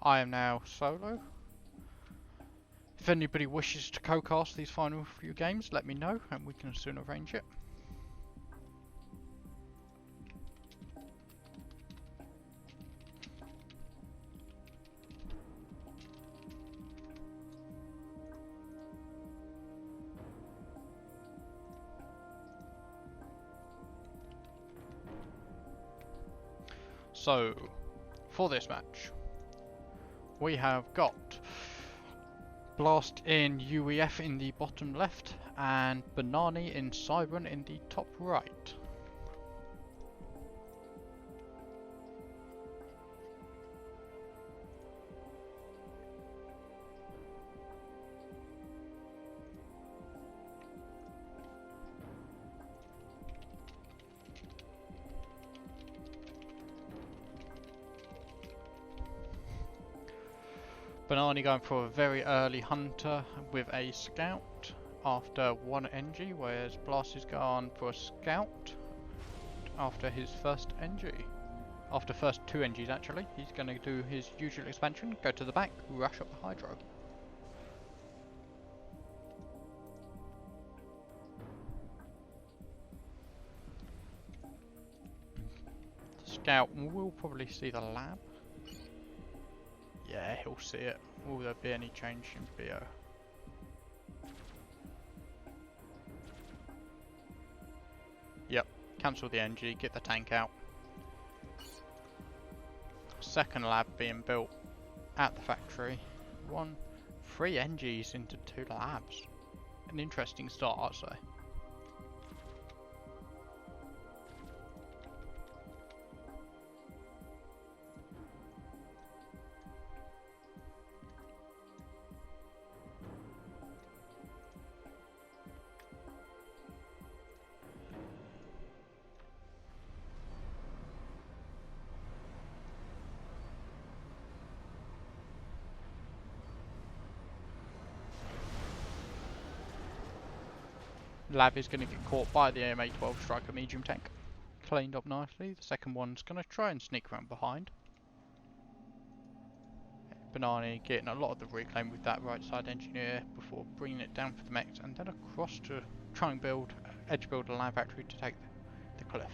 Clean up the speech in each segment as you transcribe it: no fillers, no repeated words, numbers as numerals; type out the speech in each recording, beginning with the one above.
I am now solo. If anybody wishes to co-cast these final few games, let me know and we can soon arrange it. So, for this match, we have got Blast in UEF in the bottom left and Banani in Siren in the top right. Banani going for a very early hunter with a scout after one NG, whereas Blast is gone for a scout after his first NG. After first two NGs actually, he's going to do his usual expansion, go to the back, rush up the hydro. The scout will probably see the lab. Yeah, he'll see it. Will there be any change in BO? Yep, cancel the NG, get the tank out. Second lab being built at the factory. 3 NGs into 2 labs. An interesting start, I'd say. Lab is going to get caught by the MA12 Striker medium tank. Cleaned up nicely. The second one's going to try and sneak around behind. Banani getting a lot of the reclaim with that right side engineer before bringing it down for the mechs and then across to try and build, edge build a lab factory to take the cliff.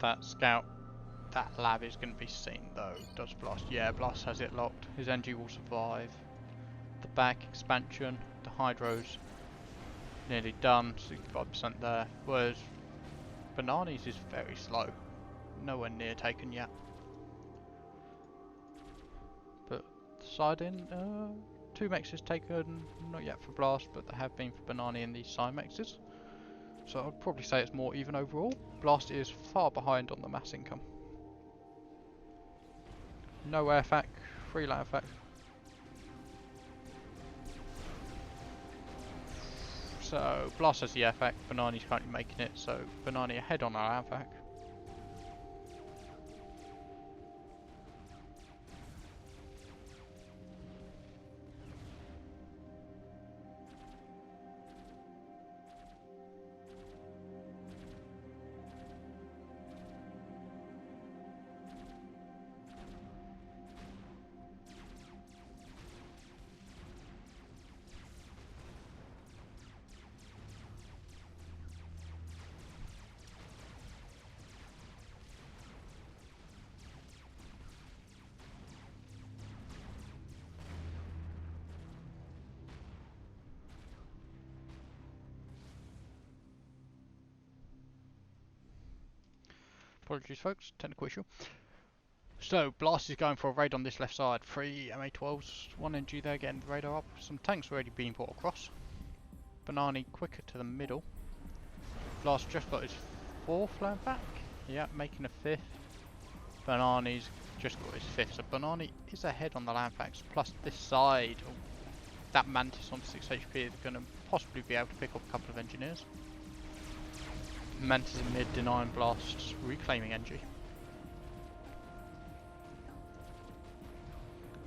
That scout, that lab is going to be seen though. Does Blast? Yeah, Blast has it locked. His NG will survive. The back expansion, the hydro's nearly done, 65% there. Whereas Banani's is very slow, nowhere near taken yet. But side in, 2 mechs is taken, not yet for Blast, but they have been for Banani in these side mechs. So I'd probably say it's more even overall. Blast is far behind on the mass income. No airfac, 3 land fac. So Blast has the airfac, Banani's currently making it, so Banani ahead on our airfac. Apologies folks, technical issue. So Blast is going for a raid on this left side. 3 MA12s, 1 NG there getting the radar up. Some tanks already being brought across. Banani quicker to the middle. Blast just got his 4th land back. Yeah, making a 5th. Banani's just got his 5th. So Banani is ahead on the land facts. Plus this side, that Mantis on 6 HP is going to possibly be able to pick up a couple of engineers. Mantis in mid denying Blast's reclaiming NG.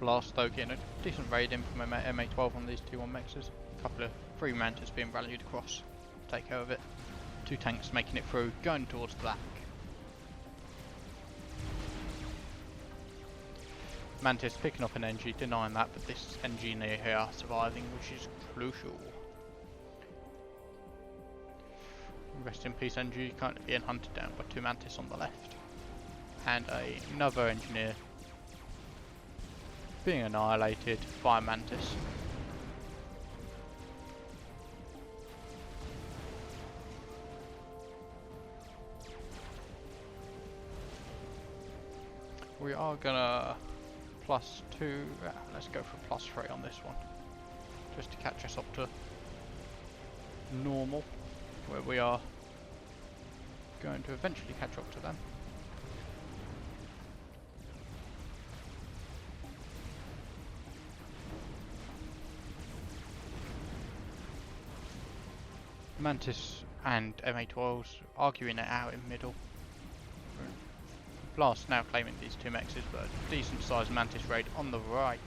Blast though getting a decent raid in from MA12 on these 2-1 mexes. A couple of 3 Mantis being rallied across. Take care of it. 2 tanks making it through, going towards black. Mantis picking up an NG, denying that, but this NG near here surviving, which is crucial. Rest in peace NG, currently being hunted down by 2 Mantis on the left. And another engineer being annihilated by a Mantis. We are gonna +2, let's go for +3 on this one, just to catch us up to normal, where we are going to eventually catch up to them. Mantis and MA12s arguing it out in middle. Blast now claiming these 2 mexes, but a decent sized Mantis raid on the right.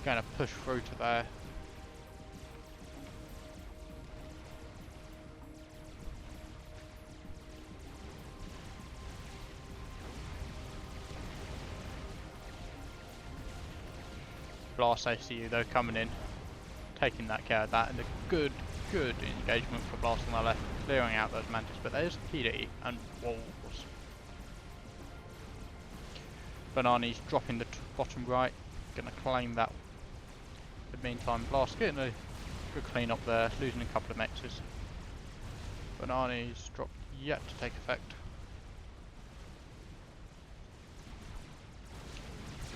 Going to push through to there. Blast ACU though coming in, taking that care of that, and a good engagement for Blast on the left, clearing out those Mantis, but there's PD and walls. Banani's dropping the bottom right, gonna claim that. In the meantime, Blast getting a good clean up there, losing a couple of mexes. Banani's drop yet to take effect.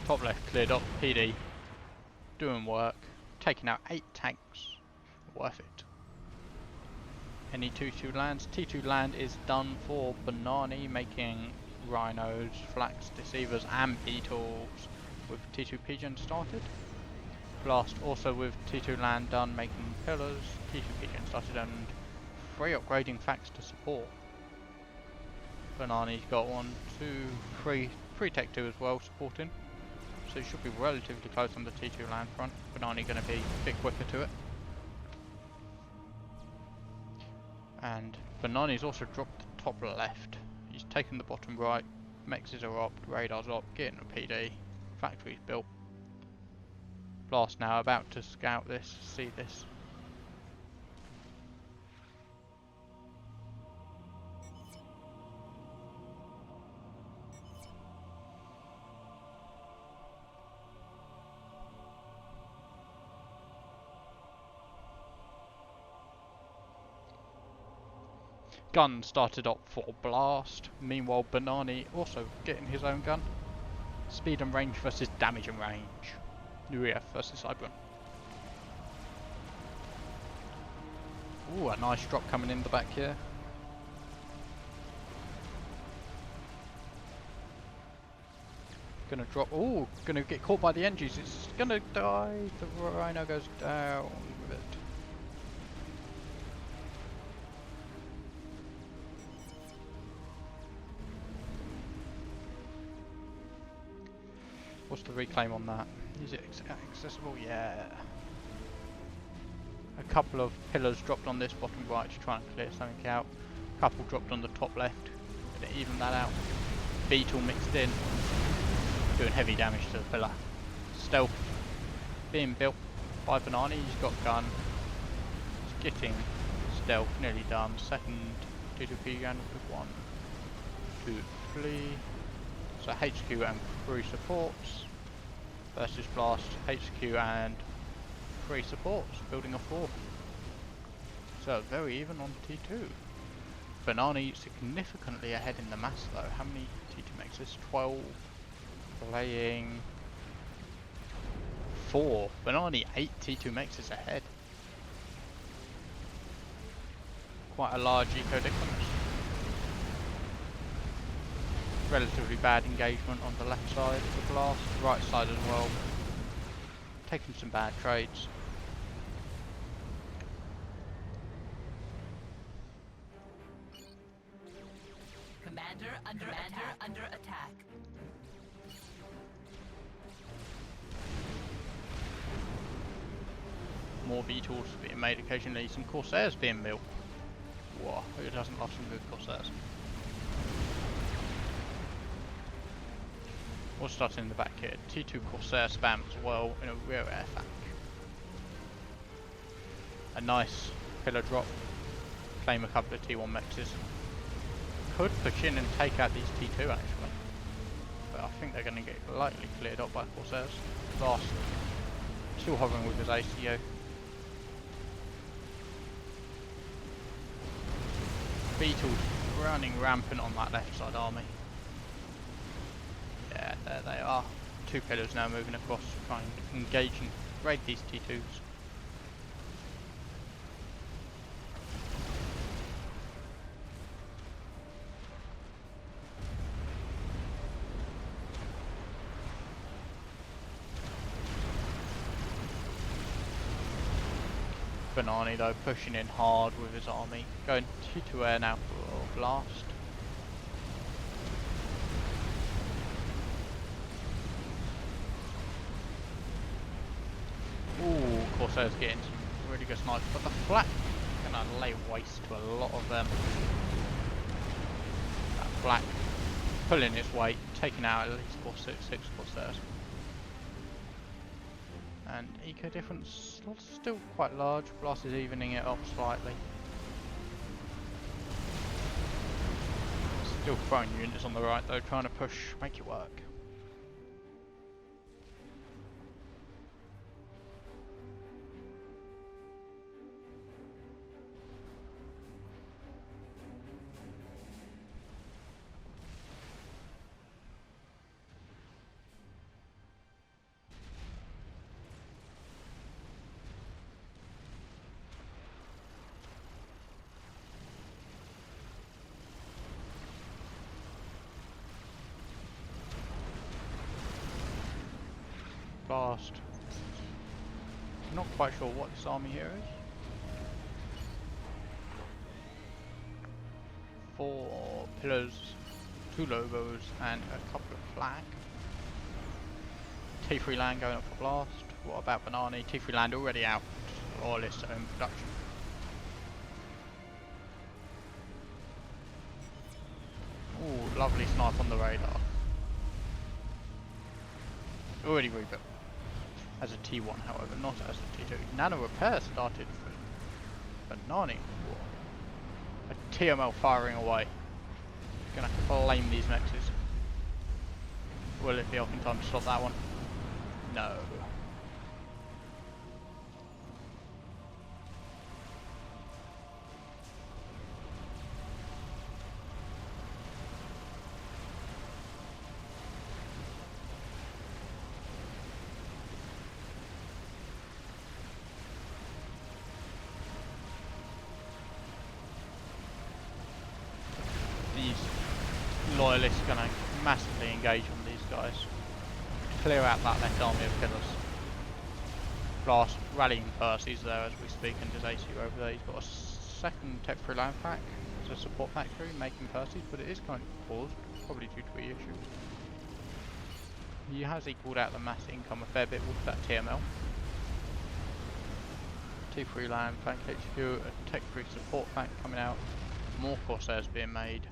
Top left cleared up, PD doing work, taking out 8 tanks, worth it. Any T2 lands? T2 land is done for Banani, making Rhinos, Flax, Deceivers and Beetles with T2 Pigeon started. Blast also with T2 land done, making Pillars, T2 Pigeon started and 3 upgrading Fax to support. Banani's got 1, 2, 3 Tech 2 as well supporting. So it should be relatively close on the T2 land front. Banani going to be a bit quicker to it. And Banani's also dropped the top left. He's taken the bottom right. Mexes are up, radars up, getting a PD. Factory's built. Blast now about to scout this, see this. Gun started up for Blast. Meanwhile, Banani also getting his own gun. Speed and range versus damage and range. UEF versus Cyber. Ooh, a nice drop coming in the back here. Gonna drop. Ooh, gonna get caught by the NGs. It's gonna die. The Rhino goes down with it. What's the reclaim on that? Is it accessible? Yeah. A couple of pillars dropped on this bottom right to try and clear something out. A couple dropped on the top left to even that out. Beetle mixed in, doing heavy damage to the pillar. Stealth being built by Banani. He's got gun. He's getting stealth nearly done. Second T2P gun with 1, 2, 3. So HQ and 3 supports versus Blast, HQ and 3 supports, building a 4. So very even on T2. Banani significantly ahead in the mass though. How many T2 makes this? 12, playing 4. Banani 8 T2 makes this ahead. Quite a large eco difference. Relatively bad engagement on the left side of the Blast, right side as well. Taking some bad trades. Commander under attack. more Beetles being made occasionally, some Corsairs being built. Whoa, who doesn't love some good Corsairs? We'll start in the back here. T2 Corsair spam as well in a rear air FAF. A nice pillar drop. Claim a couple of T1 mexes. Could push in and take out these T2 actually. But I think they're going to get lightly cleared up by Corsairs. Last. Still hovering with his ACO. Beetles running rampant on that left side army. Yeah, there they are. Two pillars now moving across, trying to engage and raid these T2s. Banani though pushing in hard with his army, going T2 air now for a blast. Ooh, Corsair's getting some really good snipes, but the flak is going to lay waste to a lot of them. That flak pulling its weight, taking out at least 6 Corsairs. And eco difference still quite large. Blast is evening it up slightly. Still throwing units on the right though, trying to push, make it work. Blast. Not quite sure what this army here is. 4 pillars, 2 logos, and a couple of flag. T3 land going up for blast. What about Banani? T3 land already out. Loyalist in production. Ooh, lovely snipe on the radar. Already rebuilt. As a T1 however, not as a T2. Nano repair started for Banani. A TML firing away. Gonna flame these mexes. Will it be up in time to stop that one? No. Loyalists going to massively engage on these guys. Clear out that left army of pillars. Blast rallying first, he's there as we speak, and his AC over there. He's got a second tech free land pack as a support factory making Percy's, but it is kind of paused, probably due to the issue. He has equalled out the mass income a fair bit with that TML. T3 land, flank HQ, a tech free support pack coming out, more Corsairs being made.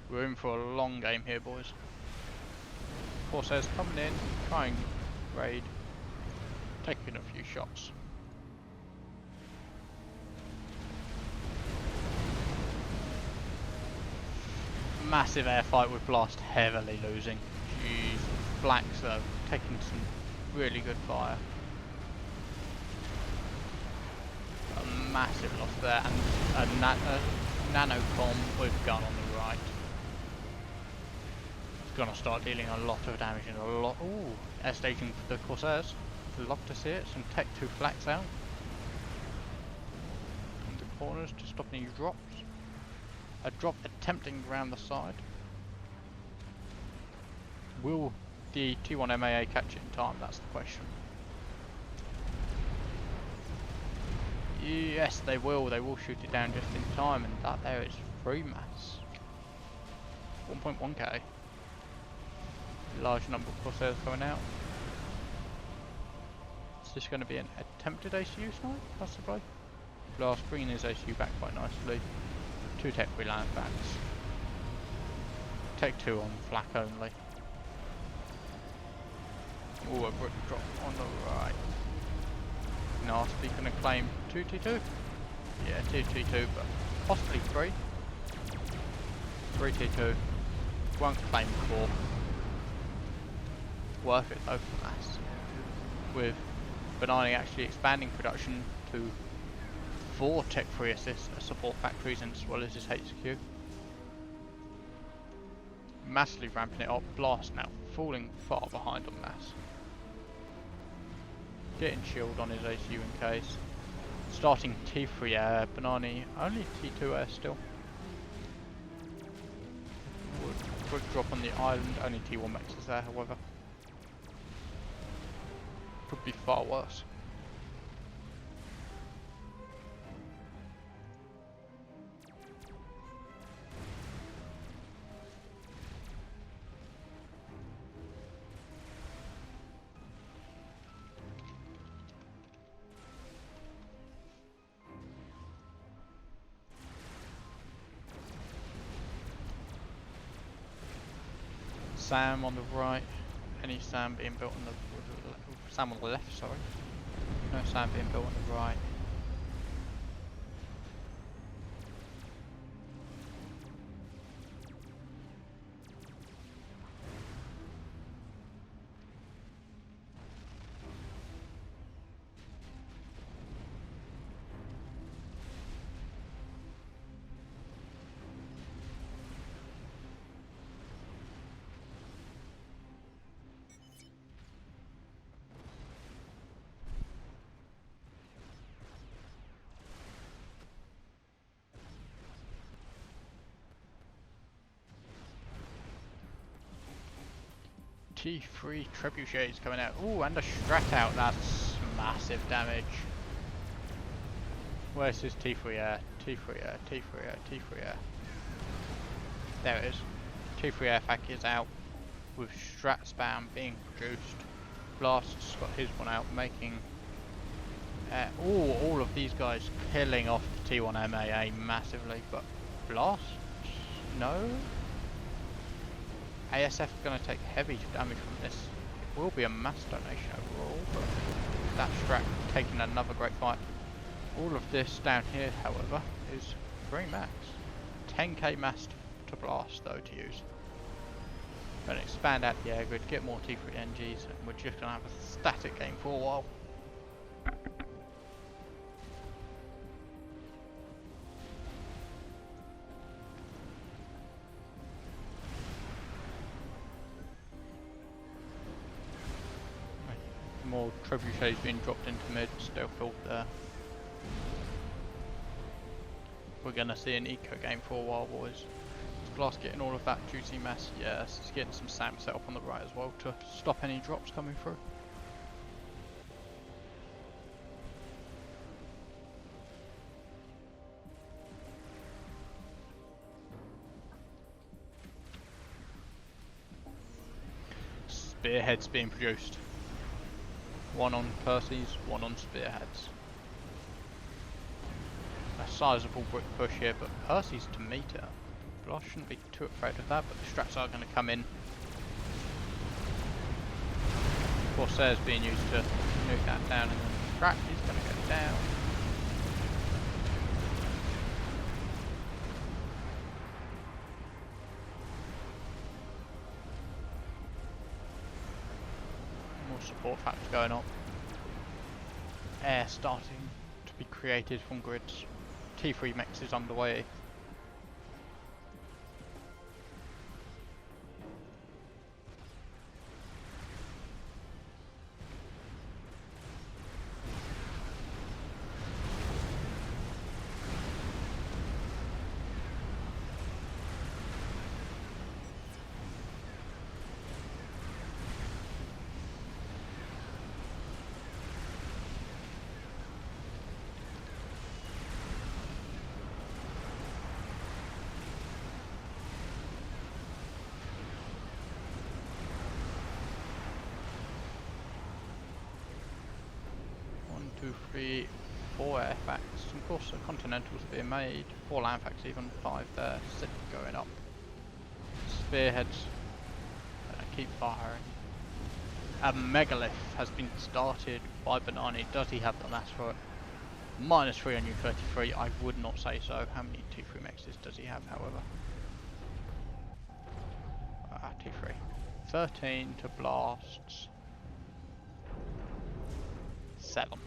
We're in for a long game here, boys. Corsairs coming in, trying raid, taking a few shots. Massive air fight with Blast heavily losing. Jeez. Blacks though, taking some really good fire. A massive loss there, and a nanocom with gun on the right. Gonna start dealing a lot of damage and a lot. Ooh, air staging for the Corsairs. Love to see it. Some Tech 2 flaks out. On the corners to stop any drops. A drop attempting around the side. Will the T1 MAA catch it in time? That's the question. Yes, they will. They will shoot it down just in time, and that there is free mass. 1.1k. Large number of Corsairs coming out. Is this going to be an attempted ACU snipe, possibly? Blast bringing his ACU back quite nicely. 2 tech 3 land backs. Tech 2 on flak only. Ooh, a brick drop on the right. Nasty gonna claim 2T2? Yeah, 2T2, but possibly 3. 3T2. Won't claim 4. Worth it though for mass. With Benani actually expanding production to 4 tech 3 assists at support factories and as well as his HQ. Massively ramping it up. Blast now falling far behind on mass. Getting shield on his ACU in case. Starting T3 air, Banani only T2 air still. Quick drop on the island, only T1 mechs is there however. Could be far worse. Sam on the right. Any Sam being built on the Sam on the left, sorry. No Sam being built on the right. T3 trebuchets coming out. Ooh, and a strat out. That's massive damage. Where's his T3 air? T3 air, T3 air, T3 air. There it is. T3 air fac is out with strat spam being produced. Blast's got his one out, making all of these guys killing off the T1 MAA massively, but Blast? No? ASF is going to take heavy damage from this. It will be a mass donation overall, but that strat taking another great fight. All of this down here, however, is 3 max. 10k mass to Blast though to use. Going to expand out the air grid, get more T3 NGs, and we're just going to have a static game for a while. More trebuchets being dropped into mid, still filled there. We're gonna see an eco game for a while, boys. Is Blast getting all of that juicy mess? Yes, he's getting some SAM set up on the right as well to stop any drops coming through. Spearheads being produced. 1 on Percy's, 1 on Spearheads. A sizable brick push here, but Percy's to meet it. Blast shouldn't be too afraid of that, but the strats are going to come in. Corsair's being used to nuke that down, and then the strat is going to go down. Support factor going up. Air starting to be created from grids. T3 mix is underway. 2, 3, 4 air facts. Of course, the Continentals are being made. 4 land facts, even 5 there. 6 going up. Spearheads. Keep firing. A megalith has been started by Banani. Does he have the mass for it? -3 on U33. I would not say so. How many T3 mexes does he have, however? T3. 13 to blasts. 7.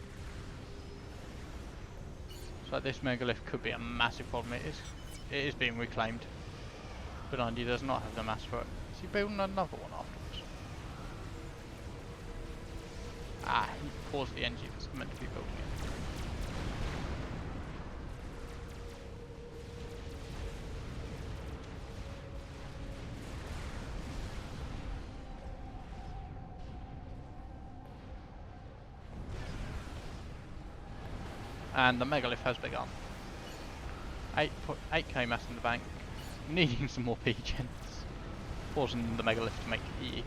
So this megalith could be a massive problem. It is being reclaimed. Banani does not have the mass for it. Is he building another one afterwards? He paused the engine. It's meant to be building it. And the megalith has begun. 8k mass in the bank. Needing some more P-gens. Pausing the megalith to make E.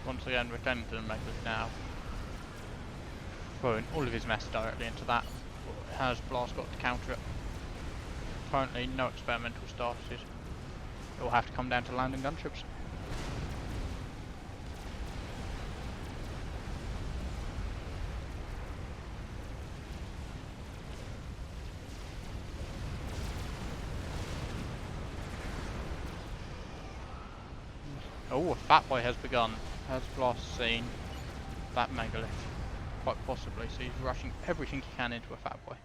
Once again, returning to the megalith now. Throwing all of his mass directly into that. Has Blast got to counter it? Currently, no experimental started. It will have to come down to landing gunships. Oh, a Fat Boy has begun. Has Blast seen that megalith? Quite possibly, so he's rushing everything he can into a Fat Boy.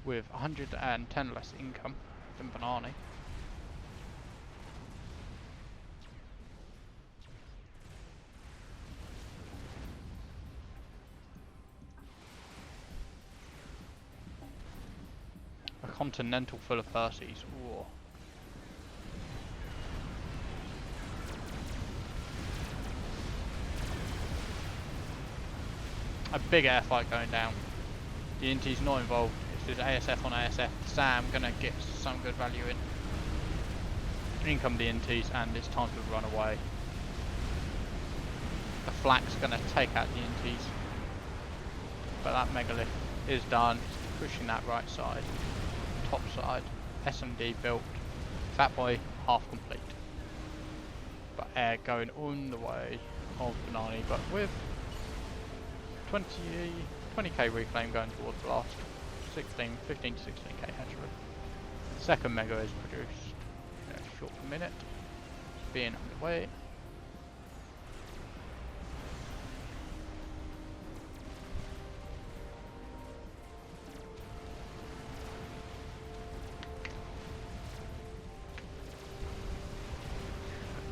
With 110 less income than Banani. A Continental full of Percys. Ooh. A big air fight going down. The Inti's not involved. It's just ASF on ASF. Sam gonna get some good value in come the Intis, and it's time to run away. The Flak's gonna take out the Intis, but that megalith is done. It's pushing that right side, top side. SMD built. Fat Boy half complete, but air going on the way of Banani, but with 20k reclaim going towards Blast. 15 to 16k actually. Second mega is produced in a short minute. It's being underway.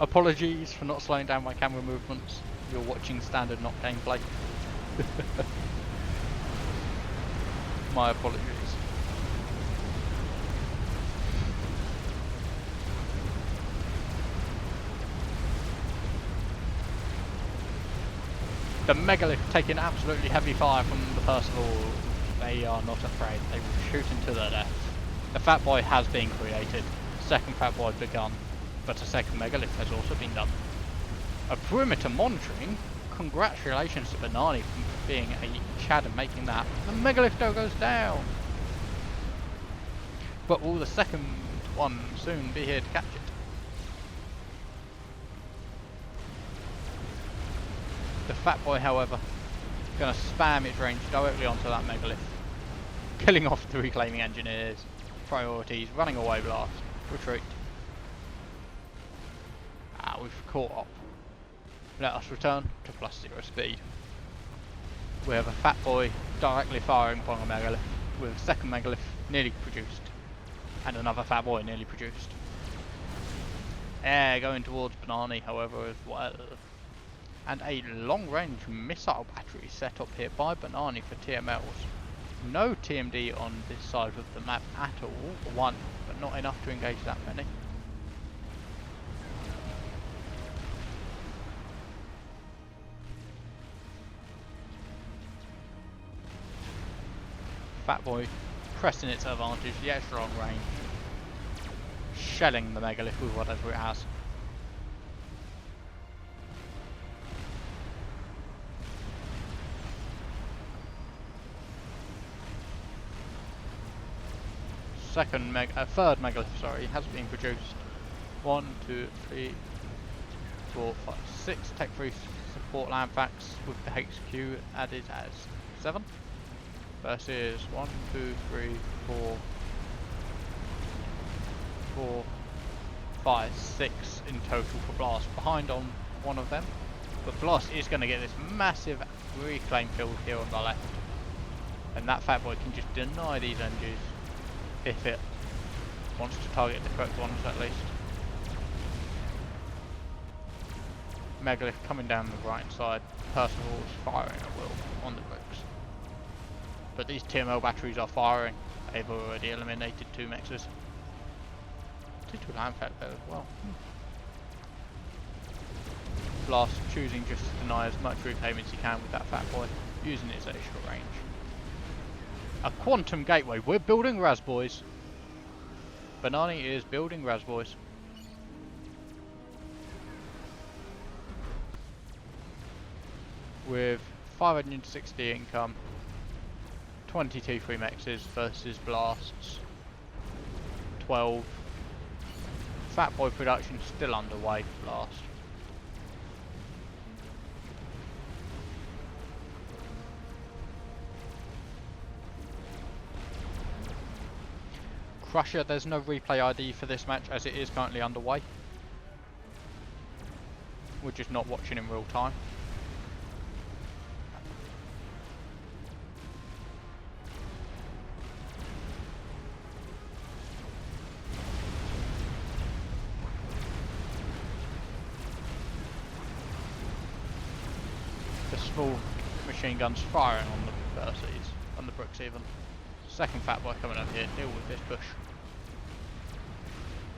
Apologies for not slowing down my camera movements. You're watching standard, not gameplay. My apologies. The megalith taking absolutely heavy fire from the Percival. They are not afraid. They will shoot into their death. The Fat Boy has been created. Second Fat Boy begun, but a second megalith has also been done. A perimeter monitoring. Congratulations to Banani for being a Chad and making that. The megalith though goes down. But will the second one soon be here to catch it? The Fat Boy, however, is going to spam its range directly onto that megalith, killing off the reclaiming engineers. Priorities, running away Blast, retreat. We've caught up. Let us return to +0 speed. We have a Fat Boy directly firing upon a megalith, with a second megalith nearly produced, and another Fat Boy nearly produced. Air going towards Banani, however, as well. And a long-range missile battery set up here by Banani for TMLs. No TMD on this side of the map at all. One, but not enough to engage that many. Fat Boy pressing its advantage, the extra long range, shelling the megalith with whatever it has. Third megalith, sorry, has been produced. 1, 2, 3, 4, 5, 6 Tech 3 support land facts with the HQ added as 7. Versus 1, 2, 3, 4, 5, 6 in total for Blast. Behind on one of them. But Blast is going to get this massive reclaim field here on the left. And that Fat Boy can just deny these NGs if it wants to target the correct ones at least. Megalith coming down the right side. Percival's firing at will on the bricks. But these TML batteries are firing. They've already eliminated 2 mexes. 2 land fact there as well. Blast choosing just to deny as much reclaim as he can with that Fat Boy, using its extra range. A quantum gateway. We're building Raz boys. Banani is building Raz boys. With 560 income, 20 T3 mexes versus Blasts, 12. Fat Boy production still underway for Blast. Crusher, there's no replay ID for this match as it is currently underway. We're just not watching in real time. The small machine guns firing on the Verses, on the bricks even. Second Fat Boy coming up here, deal with this push.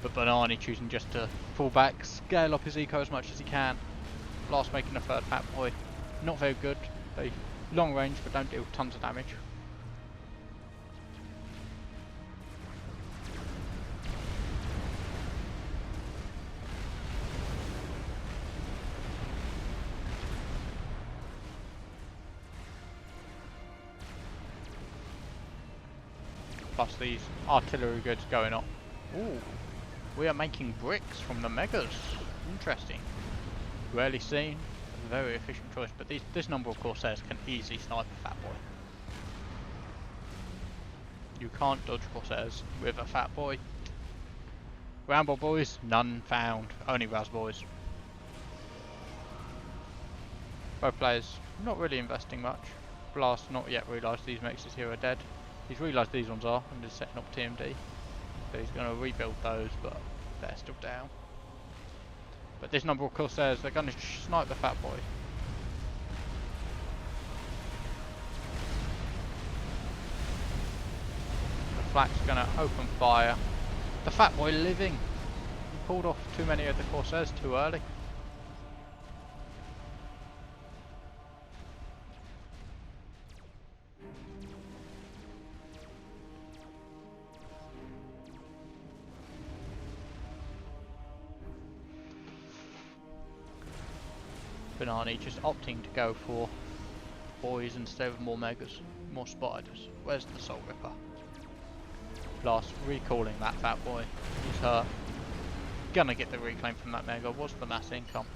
But Banani choosing just to pull back, scale up his eco as much as he can. Blast making a third Fat Boy. Not very good. They long range but don't deal tons of damage. Plus these artillery goods going up. Ooh, we are making bricks from the megas. Interesting. Rarely seen. A very efficient choice, but this number of Corsairs can easily snipe a Fat Boy. You can't dodge Corsairs with a Fat Boy. Ramble boys, none found. Only Raz boys. Both players not really investing much. Blast not yet realised these mexes here are dead. He's realised these ones are and is setting up TMD. So he's going to rebuild those, but they're still down. But this number of Corsairs, they're going to snipe the Fat Boy. The Flak's going to open fire. The Fat Boy living. He pulled off too many of the Corsairs too early. Banani just opting to go for boys instead of more megas, more spiders. Where's the Soul Ripper? Blast recalling that Fat Boy. He's hurt. Gonna get the reclaim from that mega. What's the mass income?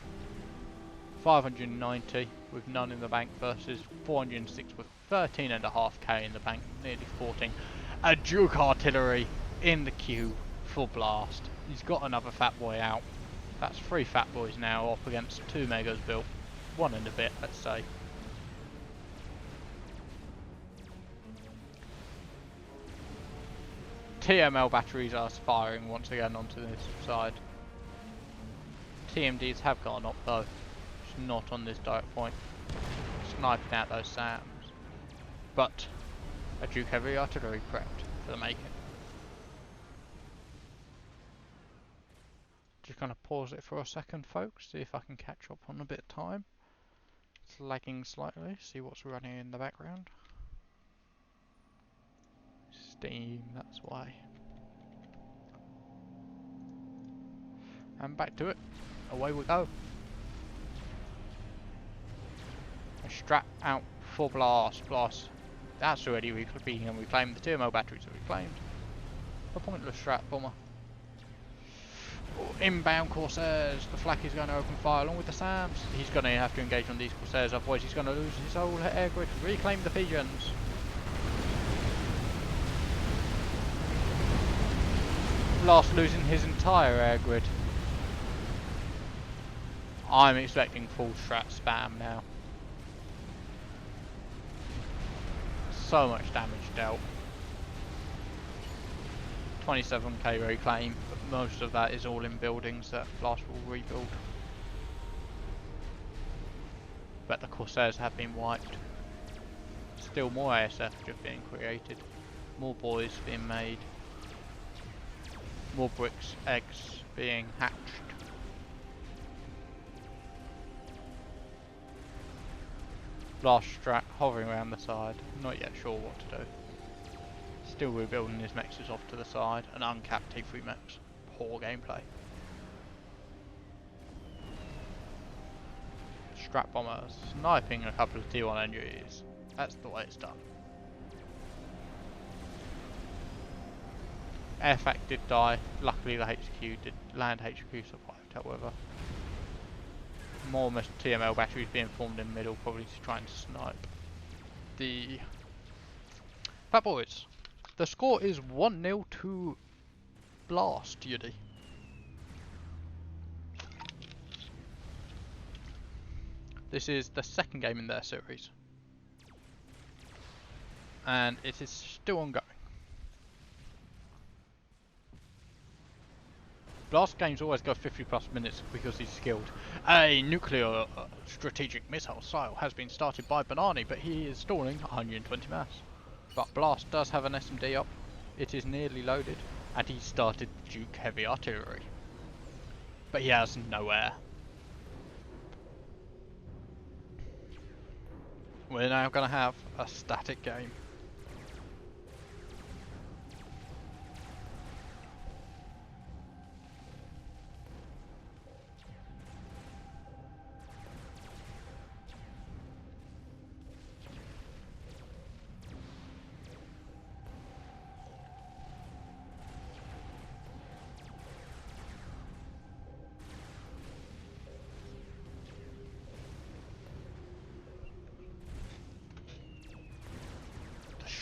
590 with none in the bank versus 406 with 13.5k in the bank, nearly 14. A Duke Artillery in the queue for Blast. He's got another Fat Boy out. That's 3 Fat Boys now up against 2 megas built. 1 and a bit, let's say. TML batteries are firing once again onto this side. TMDs have gone up though. Just not on this direct point. Sniping out those SAMs. But a Duke Heavy Artillery prepped for the making. Just gonna pause it for a second, folks, see if I can catch up on a bit of time. It's lagging slightly, see what's running in the background. steam, that's why. And back to it. Away we go. A strap out for blast. Blast. That's already being reclaimed. The TML batteries are reclaimed. A pointless strat bomber. Inbound Corsairs. The flak is going to open fire along with the SAMs. He's going to have to engage on these Corsairs, otherwise he's going to lose his whole air grid. Reclaim the pigeons. Blast losing his entire air grid. I'm expecting full strat spam now. So much damage dealt. 27k reclaim, but most of that is all in buildings that Blast will rebuild. But the Corsairs have been wiped. Still more ASF just being created. More boys being made. More bricks, eggs being hatched. Blast strat hovering around the side, not yet sure what to do. Still rebuilding his mexes off to the side, an uncapped T3 mex. Poor gameplay. Strat bomber sniping a couple of T1 NGs. That's the way it's done. Airfac did die, luckily the HQ did land HQ survived, however. More TML batteries being formed in the middle, probably to try and snipe the Fat Boys. The score is 1-0 to Blast, Yudi. This is the second game in their series. And it is still ongoing. Blast games always go 50 plus minutes because he's skilled. A nuclear strategic missile silo has been started by Banani, but he is stalling 120 mass. But Blast does have an SMD up. It is nearly loaded, and he started Duke heavy artillery. But he has no air. We're now going to have a static game.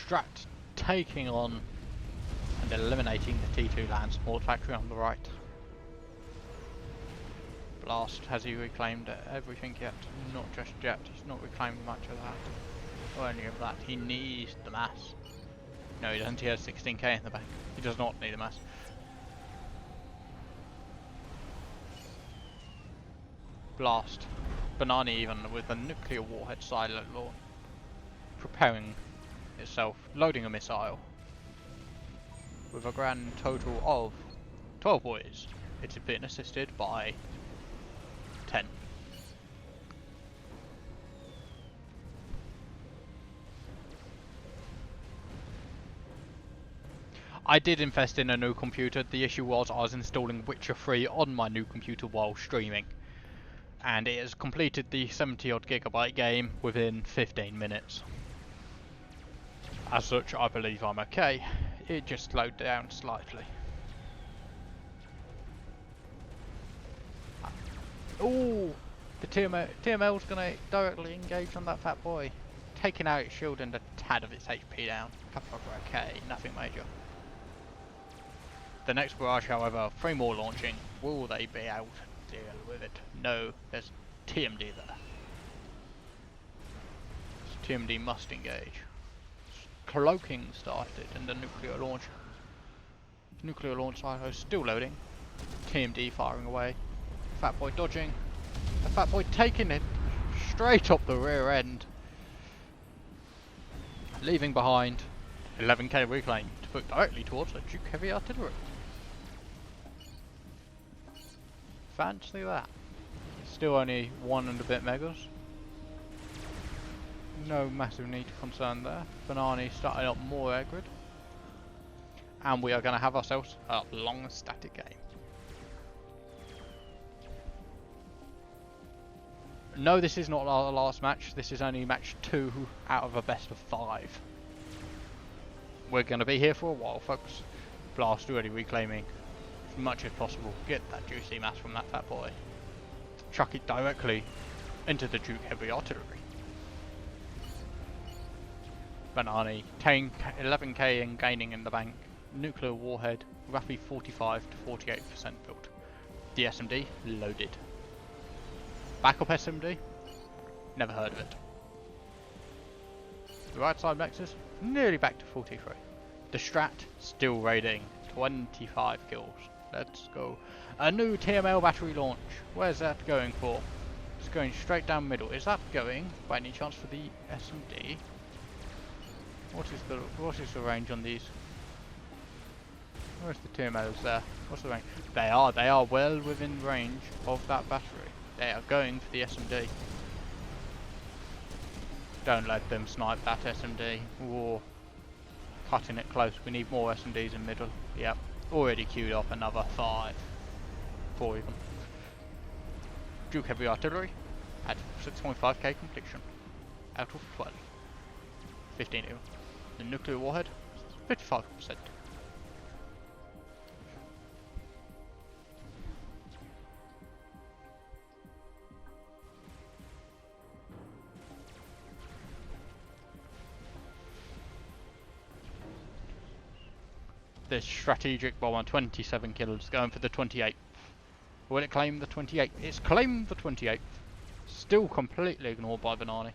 Strat taking on and eliminating the T2 land support factory on the right. Blast, has he reclaimed everything yet? Not just yet, he's not reclaimed much of that. Or any of that, he needs the mass. No he doesn't, he has 16k in the bank. He does not need the mass. Blast. Banani even with a nuclear warhead silo launch. Preparing itself, loading a missile with a grand total of 12 boys. It's been assisted by 10. I did invest in a new computer. The issue was I was installing Witcher 3 on my new computer while streaming, and it has completed the 70 odd gigabyte game within 15 minutes. As such, I believe I'm okay. It just slowed down slightly. Ooh! The TML's gonna directly engage on that fat boy. Taking out its shield and a tad of its HP down. Couple of okay, nothing major. The next barrage, however, 3 more launching. Will they be able to deal with it? No, there's TMD there. So TMD must engage. Cloaking started and the nuclear launch silo still loading. TMD firing away. Fat boy dodging. The fat boy taking it straight up the rear end, leaving behind 11k reclaim to put directly towards the Duke heavy artillery. Fancy that. Still only 1 and a bit megas. No massive need to concern there. Banani starting up more air grid. and we are going to have ourselves a long static game. No, this is not our last match. This is only match 2 out of a best of 5. We're going to be here for a while, folks. Blast already reclaiming as much as possible. Get that juicy mass from that fat boy. Chuck it directly into the Duke heavy artillery. Banani, 11k and gaining in the bank. Nuclear warhead, roughly 45 to 48% built. The SMD, loaded. Backup SMD, never heard of it. The right side Nexus, nearly back to 43. The Strat, still raiding, 25 kills. Let's go. A new TML battery launch. Where's that going for? It's going straight down middle. Is that going, by any chance, for the SMD? What is the range on these? Where's the TMLs there? What's the range? They are well within range of that battery. They are going for the SMD. Don't let them snipe that SMD. Whoa. Cutting it close. We need more SMDs in middle. Yep. Already queued up another 5. 4 even. Duke heavy artillery at 6.5k completion. Out of 12. 15 even. The nuclear warhead, 55%. This strategic bomber, 27 kills, going for the 28th. Will it claim the 28th? It's claimed the 28th. Still completely ignored by Banani.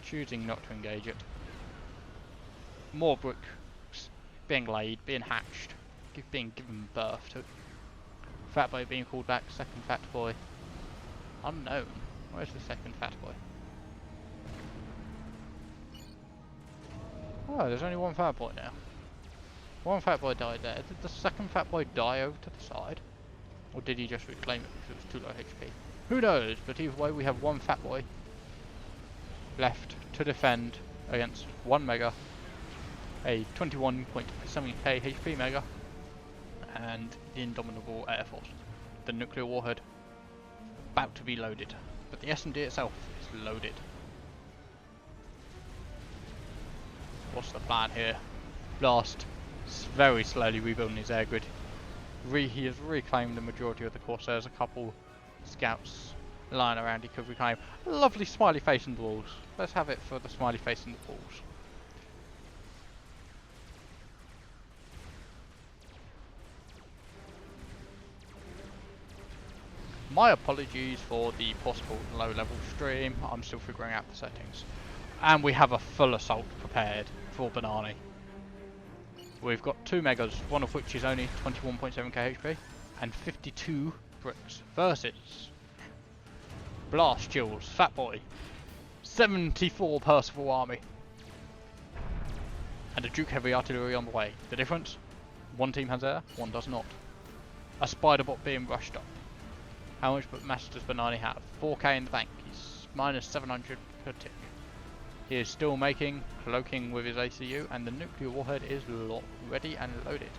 Choosing not to engage it. More bricks being laid, being hatched, being given birth to. Fat boy being called back, second fat boy. Unknown. Where's the second fat boy? Oh, there's only one fat boy now. One fat boy died there. Did the second fat boy die over to the side? Or did he just reclaim it because it was too low HP? Who knows, but either way we have one fat boy left to defend against one mega, a 21.7k HP mega, and the indomitable Air Force. The nuclear warhead about to be loaded, but the SMD itself is loaded. What's the plan here? Blast very slowly rebuilding his air grid. He has reclaimed the majority of the Corsairs. A couple scouts lying around he could reclaim. A lovely smiley face in the walls. Let's have it for the smiley face in the walls. My apologies for the possible low level stream. I'm still figuring out the settings. And we have a full assault prepared for Banani. We've got 2 megas, one of which is only 21.7k HP, and 52 bricks versus Blast Jules, Fat Boy, 74 Percival Army, and a Duke Heavy Artillery on the way. The difference? One team has air, one does not. A spider bot being rushed up. How much mass does Banani have? 4k in the bank. He's minus 700 per tick. He is still making, cloaking with his ACU, and the nuclear warhead is ready and loaded.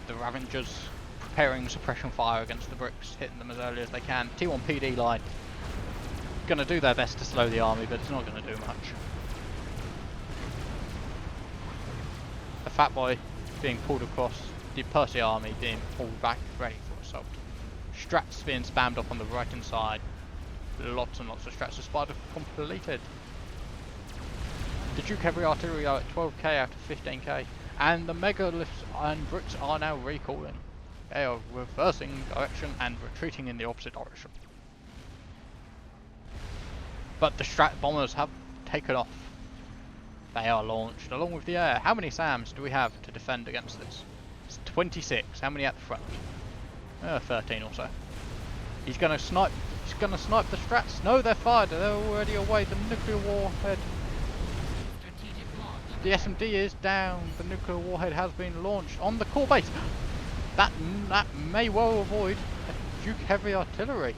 The Ravengers preparing suppression fire against the bricks, hitting them as early as they can. T1 PD line. Gonna do their best to slow the army, but it's not gonna do much. The Fat Boy being pulled across, the Percy army being pulled back, ready for assault. Strats being spammed up on the right hand side. Lots and lots of strats of spider completed. The Duke Heavy Artillery are at 12k out of 15k. And the megaliths and bricks are now recalling. They are reversing direction and retreating in the opposite direction. But the Strat bombers have taken off. They are launched along with the air. How many SAMs do we have to defend against this? It's 26. How many at the front? 13 or so. He's gonna snipe. He's gonna snipe the Strats. No, they're fired. They're already away. The nuclear warhead. The SMD is down. The nuclear warhead has been launched on the core base. That may well avoid a Duke Heavy Artillery.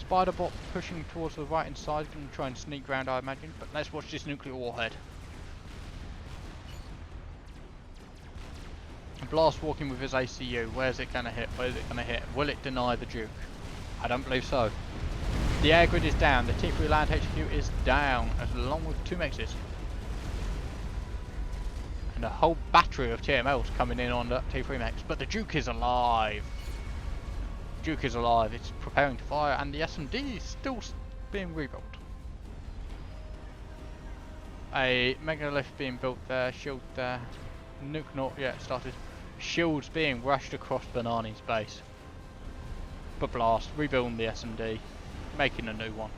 Spider bot pushing towards the right hand side, going to try and sneak round, I imagine. But let's watch this nuclear warhead. Blast walking with his ACU. Where's it going to hit? Where's it going to hit? Will it deny the Duke? I don't believe so. The air grid is down. The T3 land HQ is down, along with 2 mexes. And a whole battery of TMLs coming in on the T3 mex. But the Duke is alive. Duke is alive. It's preparing to fire, and the SMD is still being rebuilt. A megalith being built there. Shield there. Nuke not yet started. Shields being rushed across Banani's base. But Blast rebuilding the SMD, making a new one.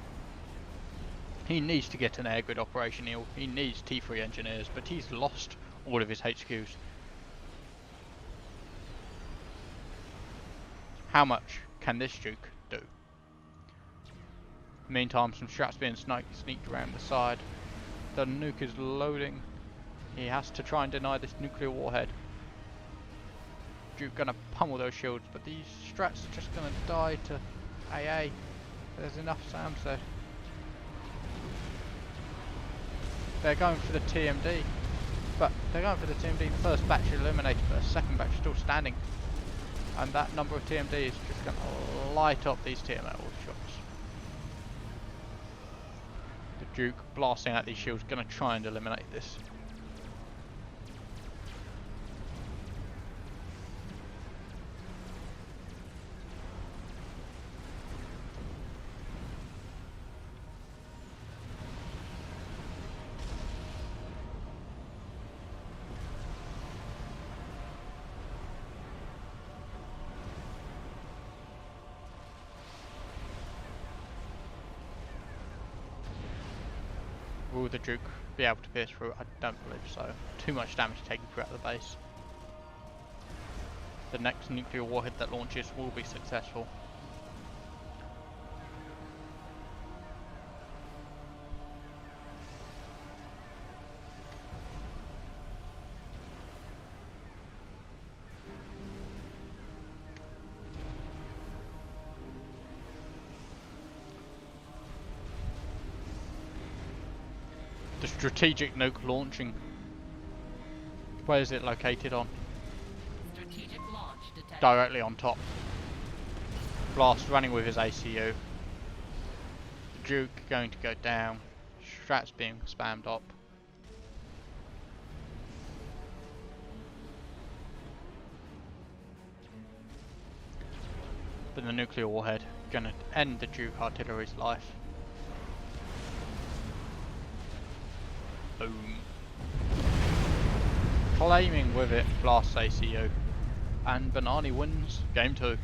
He needs to get an air grid operation. He needs T3 engineers, but he's lost all of his HQs. How much can this Duke do? Meantime, some straps being sneaked around the side. The nuke is loading. He has to try and deny this nuclear warhead. Duke gonna pummel those shields, but these strats are just gonna die to AA. There's enough SAMs there. They're going for the TMD, but they're going for the TMD. The first batch eliminated, but the second batch still standing. And that number of TMD is just gonna light up these TML shots. The Duke blasting out these shields, gonna try and eliminate this. Will the Duke be able to pierce through? I don't believe so. Too much damage taken throughout the base. The next nuclear warhead that launches will be successful. The strategic nuke launching. Where is it located on? Strategic launch detected. Directly on top. Blast running with his ACU. The Duke going to go down. Strats being spammed up. But the nuclear warhead gonna end the Duke artillery's life. Boom. Claiming with it Blast ACU. And Banani wins game 2.